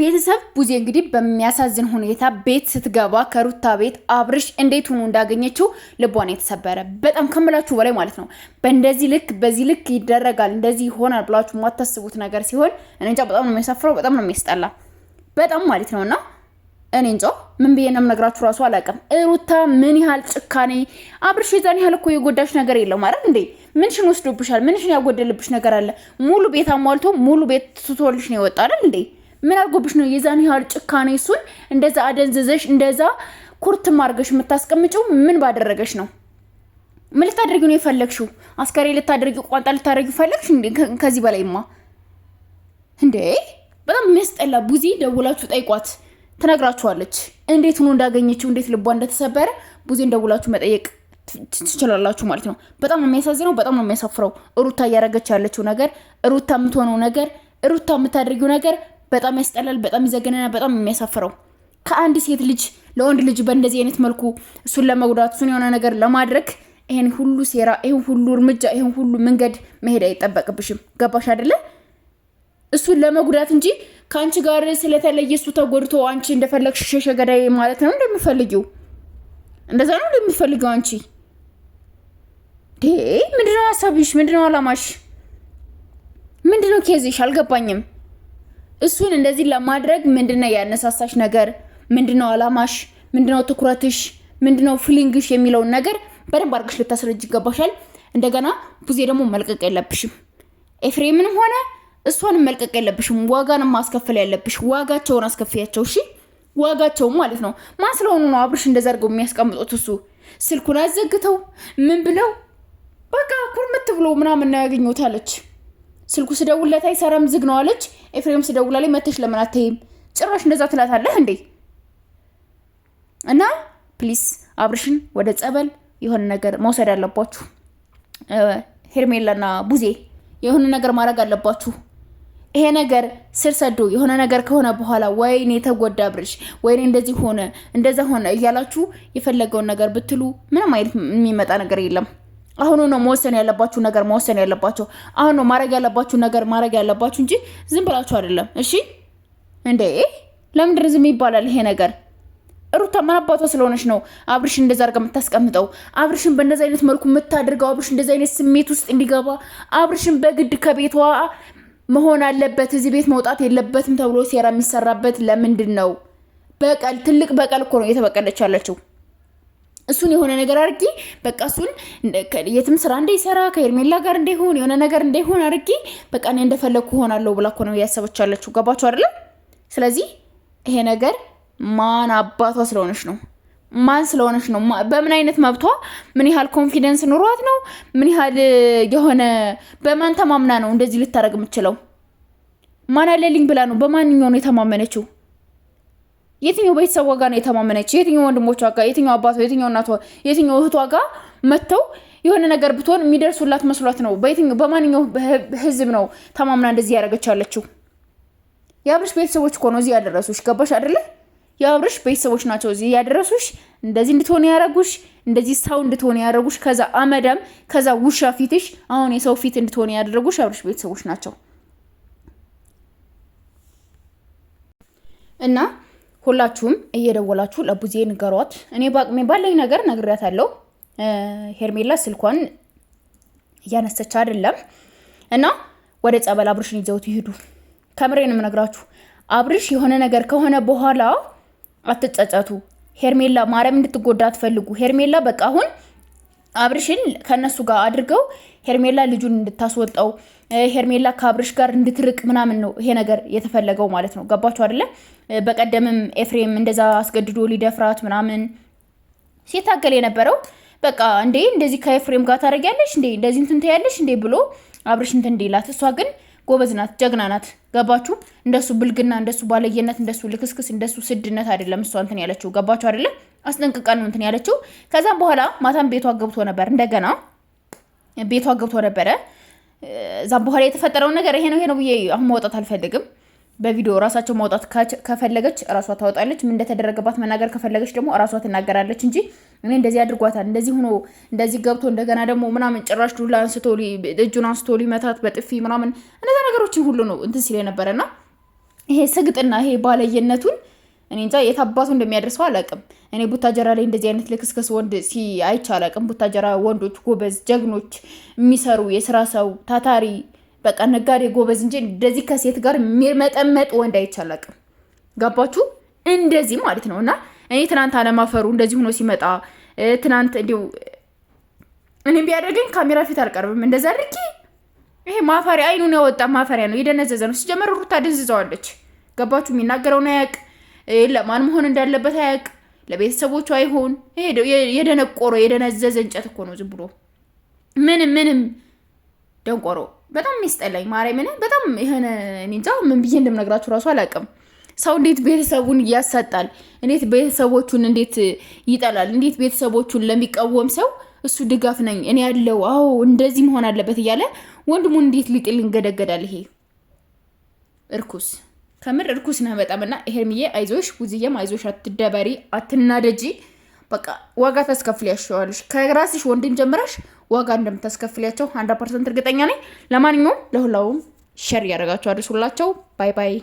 ቤተሰብ ቡዜ እንግዲህ በሚያሳዝን ሁኔታ ቤት ስትገባ ከሩታ ቤት አብርሽ እንዴት ሆኖ እንዳገኘችው ልቧን የተሰበረ በጣም ከምላችሁ በላይ ማለት ነው። በእንደዚህ ልክ በዚህ ልክ ይደረጋል እንደዚህ ይሆናል ብላችሁ የማታስቡት ነገር ሲሆን እኔ እንጃ በጣም ነው የሚያሳፍረው፣ በጣም ነው የሚያስጠላ በጣም ማለት ነውና እኔ እንጃ ምን ብዬ ነው የምነግራችሁ ራሱ አላውቅም። ሩታ ምን ያህል ጭካኔ አብርሽ የዛን ያህል እኮ የጎዳሽ ነገር የለም አይደል እንዴ? ምንሽን ወስዶብሻል? ምንሽን ያጎደልብሽ ነገር አለ? ሙሉ ቤት አሟልቶ ሙሉ ቤት ትቶልሽ ነው የወጣ አይደል እንዴ? ምን አልጎብሽ ነው የዛን ያህል ጭካኔ? እሱን እንደዛ አደንዝዘሽ እንደዛ ኩርትም አድርገሽ የምታስቀምጪው ምን ባደረገሽ ነው? ምን ልታደርጊው ነው የፈለግሽው? አስከሬ ልታደርጊው ቋንጣ ልታደርጊው ፈለግሽ እንዴ? ከዚህ በላይማ እንዴ በጣም የሚያስጠላ። ቡዜ ደውላችሁ ጠይቋት ትነግራችኋለች እንዴት ሆኖ እንዳገኘችው እንዴት ልቧ እንደተሰበረ ቡዜን ደውላችሁ መጠየቅ ትችላላችሁ ማለት ነው። በጣም ነው የሚያሳዝነው፣ በጣም ነው የሚያሳፍረው። ሩታ እያደረገች ያለችው ነገር፣ ሩታ የምትሆነው ነገር፣ ሩታ የምታደርጊው ነገር በጣም ያስጠላል፣ በጣም ይዘገነናል፣ በጣም የሚያሳፍረው። ከአንድ ሴት ልጅ ለወንድ ልጅ በእንደዚህ አይነት መልኩ እሱን ለመጉዳት እሱን የሆነ ነገር ለማድረግ ይሄን ሁሉ ሴራ፣ ይሄን ሁሉ እርምጃ፣ ይሄን ሁሉ መንገድ መሄድ አይጠበቅብሽም። ገባሽ አይደለ? እሱን ለመጉዳት እንጂ ከአንቺ ጋር ስለተለየ እሱ ተጎድቶ አንቺ እንደፈለግሽ ሸሸ ገዳይ ማለት ነው እንደምፈልጊው። እንደዛ ነው እንደምፈልጊው አንቺ። ምንድነው ሀሳብሽ? ምንድነው አላማሽ? ምንድነው ኬዝሽ? አልገባኝም። እሱን እንደዚህ ለማድረግ ምንድነው ያነሳሳሽ ነገር? ምንድነው አላማሽ? ምንድነው ትኩረትሽ? ምንድነው ፊሊንግሽ የሚለውን ነገር በደንብ አድርገሽ ልታስረጅ ይገባሻል። እንደገና ቡዜ ደግሞ መልቀቅ የለብሽም። ኤፍሬምንም ሆነ እሷንም መልቀቅ የለብሽም። ዋጋንም ማስከፈል ያለብሽ። ዋጋቸውን አስከፍያቸው። እሺ ዋጋቸውን ማለት ነው። ማን ስለሆኑ ነው አብርሽ እንደዛ አድርገው የሚያስቀምጡት? እሱ ስልኩን አዘግተው ምን ብለው በቃ ኩርምት ብሎ ምናምን ነው ያገኙት አለች። ስልኩ ስደውልለት አይሰራም ዝግ ነው አለች። ኤፍሬም ስደውልለት መተሽ ለምን አትይም? ጭራሽ እንደዛ ትላታለህ እንዴ? እና ፕሊስ አብርሽን ወደ ጸበል የሆነ ነገር መውሰድ አለባችሁ። ሄርሜላና ቡዜ የሆነ ነገር ማድረግ አለባችሁ። ይሄ ነገር ስር ሰዶ የሆነ ነገር ከሆነ በኋላ ወይኔ ተጎዳ አብርሽ፣ ወይኔ እንደዚህ ሆነ እንደዛ ሆነ እያላችሁ የፈለገውን ነገር ብትሉ ምንም አይነት የሚመጣ ነገር የለም። አሁን ነው መወሰን ያለባችሁ ነገር መወሰን ያለባችሁ። አሁን ነው ማድረግ ያለባችሁ ነገር ማድረግ ያለባችሁ እንጂ ዝም ብላችሁ አይደለም። እሺ እንዴ ለምንድን ዝም ይባላል ይሄ ነገር? ሩታ ማን አባቷ ስለሆነች ነው አብርሽ እንደዛ አድርጋ የምታስቀምጠው? አብርሽን በእንደዛ አይነት መልኩ የምታደርገው? አብርሽ እንደዛ አይነት ስሜት ውስጥ እንዲገባ አብርሽን በግድ ከቤቷ መሆን አለበት፣ እዚህ ቤት መውጣት የለበትም ተብሎ ሴራ የሚሰራበት ለምንድን ነው? በቀል ትልቅ በቀል እኮ ነው እየተበቀለች ያለችው። እሱን የሆነ ነገር አድርጊ በቃ እሱን የትም ስራ እንዳይሰራ ከሄርሜላ ጋር እንዳይሆን የሆነ ነገር እንዳይሆን አድርጊ በቃ እኔ እንደፈለኩ ሆናለሁ ብላ እኮ ነው እያሰበች ያለችው። ገባችሁ አይደለ? ስለዚህ ይሄ ነገር ማን አባቷ ስለሆነች ነው? ማን ስለሆነች ነው? በምን አይነት መብቷ? ምን ያህል ኮንፊደንስ ኑሯት ነው? ምን ያህል የሆነ በማን ተማምና ነው እንደዚህ ልታረግ የምትችለው? ማን አለልኝ ብላ ነው? በማንኛው ነው የተማመነችው? የትኛው ቤተሰቧ ጋር ነው የተማመነችው? የትኛው ወንድሞቿ ጋር፣ የትኛው አባቷ፣ የትኛው እናቷ፣ የትኛው እህቷ ጋር መተው የሆነ ነገር ብትሆን የሚደርሱላት መስሏት ነው? በማንኛው ህዝብ ነው ተማምና እንደዚህ ያደረገች ያለችው? የአብርሽ ቤተሰቦች እኮ ነው እዚህ ያደረሱሽ። ገባሽ አይደለ? የአብርሽ ቤተሰቦች ናቸው እዚህ ያደረሱሽ፣ እንደዚህ እንድትሆን ያደረጉሽ፣ እንደዚህ ሰው እንድትሆን ያደረጉሽ፣ ከዛ አመዳም ከዛ ውሻ ፊትሽ አሁን የሰው ፊት እንድትሆን ያደረጉሽ የአብርሽ ቤተሰቦች ናቸው። እና ሁላችሁም እየደወላችሁ ለቡዜ ንገሯት። እኔ በአቅሜ ባለኝ ነገር ነግሬያታለሁ። ሄርሜላ ስልኳን እያነሰች አይደለም እና ወደ ጸበል አብርሽን ይዘውት ይሄዱ። ከምሬንም ነግራችሁ አብርሽ የሆነ ነገር ከሆነ በኋላ አትጸጸቱ። ሄርሜላ ማርያም እንድትጎዳ አትፈልጉ። ሄርሜላ በቃ አሁን አብርሽን ከነሱ ጋር አድርገው ሄርሜላ ልጁን እንድታስወጣው ሄርሜላ ከአብርሽ ጋር እንድትርቅ ምናምን ነው ይሄ ነገር የተፈለገው ማለት ነው። ገባችሁ አይደለ? በቀደምም ኤፍሬም እንደዛ አስገድዶ ሊደፍራት ምናምን ሲታገል የነበረው በቃ እንዴ እንደዚህ ከኤፍሬም ጋር ታረጊያለሽ እንዴ እንደዚህ እንትን ትያለሽ እንዴ ብሎ አብርሽ እንትን እንዲላት፣ እሷ ግን ጎበዝ ናት፣ ጀግና ናት። ገባችሁ? እንደሱ ብልግና፣ እንደሱ ባለየነት፣ እንደሱ ልክስክስ፣ እንደሱ ስድነት አይደለም እሷ እንትን ያለችው። ገባችሁ አይደለ? አስጠንቅቃ ነው እንትን ያለችው። ከዛም በኋላ ማታም ቤቷ ገብቶ ነበር፣ እንደገና ቤቷ ገብቶ ነበረ። እዛም በኋላ የተፈጠረውን ነገር ይሄ ነው ብዬ አሁን ማውጣት አልፈልግም። በቪዲዮ ራሳቸው ማውጣት ከፈለገች ራሷ ታወጣለች። ምን እንደተደረገባት መናገር ከፈለገች ደግሞ ራሷ ትናገራለች እንጂ እኔ እንደዚህ አድርጓታል እንደዚህ ሆኖ እንደዚህ ገብቶ እንደገና ደግሞ ምናምን ጭራሽ ዱላ አንስቶ እጁን አንስቶ ሊመታት በጥፊ ምናምን እነዛ ነገሮችን ሁሉ ነው እንትን ሲል ነበርና ይሄ ስግጥና ይሄ ባለየነቱን እኔ እንጃ የታባቱ እንደሚያደርሰው አላውቅም። እኔ ቡታጀራ ላይ እንደዚህ አይነት ልክስክስ ወንድ አይቼ አላውቅም። ቡታጀራ ወንዶች ጎበዝ፣ ጀግኖች፣ የሚሰሩ የስራ ሰው ታታሪ፣ በቃ ነጋዴ ጎበዝ እንጂ እንደዚህ ከሴት ጋር የሚመጠመጥ ወንድ አይቼ አላውቅም። ገባችሁ? እንደዚህ ማለት ነው። እና እኔ ትናንት አለማፈሩ እንደዚህ ሆኖ ሲመጣ ትናንት እንዲሁ እኔም ቢያደርገኝ ካሜራ ፊት አልቀርብም። እንደዛ አድርጊ። ይሄ ማፈሪያ አይኑን ያወጣ ማፈሪያ ነው። የደነዘዘ ነው። ሲጀመር ሩታ ደንዝዘዋለች። ገባችሁ? የሚናገረውን አያውቅ፣ ለማን መሆን እንዳለበት አያውቅ፣ ለቤተሰቦቹ አይሆን። ይሄ የደነቆሮ የደነዘዘ እንጨት እኮ ነው። ዝም ብሎ ምንም ደንቆሮ። በጣም የሚስጠላኝ ማርያምን፣ በጣም የሆነ እንጃ ምን ብዬ እንደምነግራችሁ ራሱ አላውቅም። ሰው እንዴት ቤተሰቡን ያሳጣል? እንዴት ቤተሰቦቹን እንዴት ይጠላል? እንዴት ቤተሰቦቹን ለሚቃወም ሰው እሱ ድጋፍ ነኝ እኔ ያለው አዎ እንደዚህ መሆን አለበት እያለ ወንድሙን እንዴት ሊጥል እንገደገዳል? ይሄ እርኩስ፣ ከምር እርኩስ ነው በጣምና ሄርሚዬ አይዞሽ፣ ቡዝዬም አይዞሽ፣ አትደበሪ፣ አትናደጂ። በቃ ዋጋ ታስከፍያቸዋለሽ። ከራስሽ ወንድም ጀምረሽ ዋጋ እንደምታስከፍያቸው 100% እርግጠኛ ነኝ። ለማንኛውም ለሁላውም ሼር ያደርጋችሁ አድርሱላቸው። ባይ ባይ።